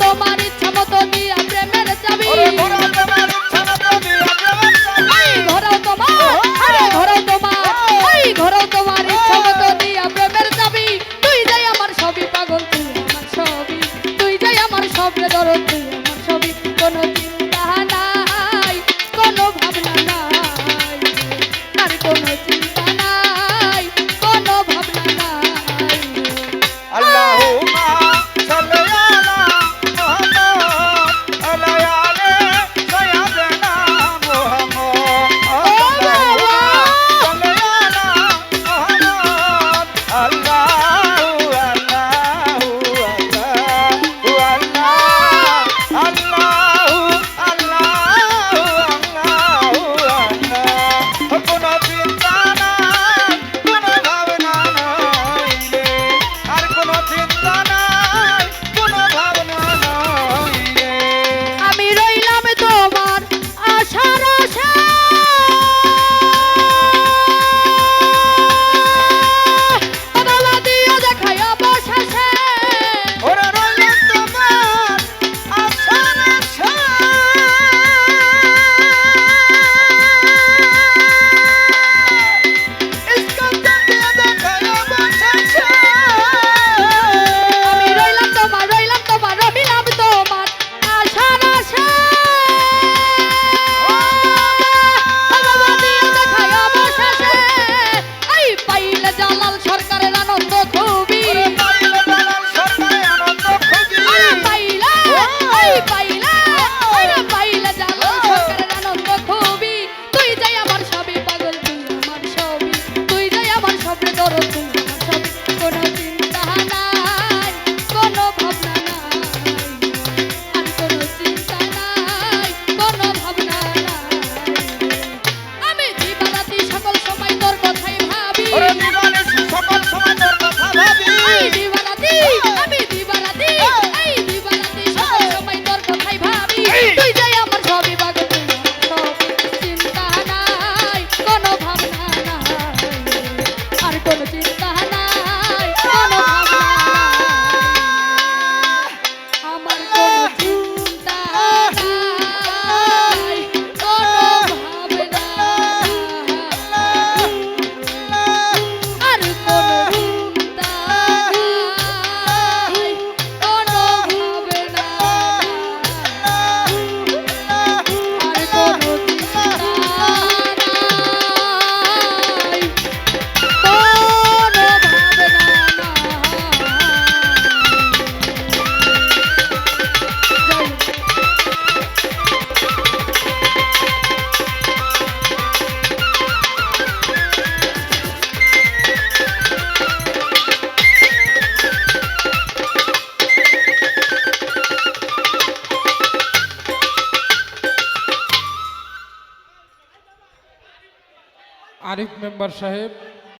তোমার ইচ্ছা মতো দিয়া প্রেমের চাবি ঘোরাও তোমার ইচ্ছা মতো দিয়া প্রেমের চাবি ঘোরাও তোমার আরে ঘোরাও তোমার ঘোরাও তোমার ইচ্ছা মতো দিয়া প্রেমের চাবি তুই যাই আমার সবই পাগল তুই আমার সবই তুই যাই আমার সবরে দরদ তুই আমার সবই কোনো চিন্তা নাই কোনো ভাবনা নাই আর কোনো চিন্তা নাই কোনো ভাবনা নাই আল্লাহুম্মা সাল্লি আলা মুহাম্মদ আলা আলি সাইয়্যিদিনা মুহাম্মদ আল্লাহুম্মা সাল্লি আলা মুহাম্মদ আল্লাহু আল্লাহু আল্লাহু আল্লাহু কোনো চিন্তা নাই কোনো ভাবনা নাই রে আর কোনো চিন্তা নাই কোনো ভাবনা নাই রে আমি রইলাম তোমার আশার আশায় বাবা দিও দেখাই অবশেষে ওরে রইলাম তোমার আশার আশায় ইস্কান্দার দিয়ে দেখাই অবশেষে আমি রইলাম তোমার রইলাম তোমার আশার আশায় বাবা দিও দেখাই অবশেষে এই পাইলে জালাল সরকারের আনন্দ খুবই ওরে পাইলে দালাল সরকারে আনন্দ খুঁজি পাইলে জালাল সরকারের আনন্দ খুবই তুই যাই আমার সবই পাগল তুই আমার সবই তুই যাই আমার সবরে দরদ তুই আমার সবই কোনো চিন্তা নাই কোনো ভাবনা নাই আর কোনো চিন্তা নাই কোনো ভাবনা নাই আমি দিবারাতি সকল সময় তোর কথাই ভাবি ওরে দিবানে সকল সময় তোর কথা ভাবি এই দিবারাতি আমি দিবারাতি এই দিবারাতি সকল সময় তোর কথাই ভাবি তুই যাই আমার সবই পাগল তুই আমার সবই চিন্তা নাই কোনো ভাবনা নাই আর কোনো চিন্তা নাই কোনো ভাবনা নাই আমার কোনো চিন্তা নাই কোনো ভাবনা আর কোনো চিন্তা নাই কোনো ভাবনা আর কোনো চিন্তা নাই কোনো ভাবনা নাই আরিফ মেম্বার সাহেব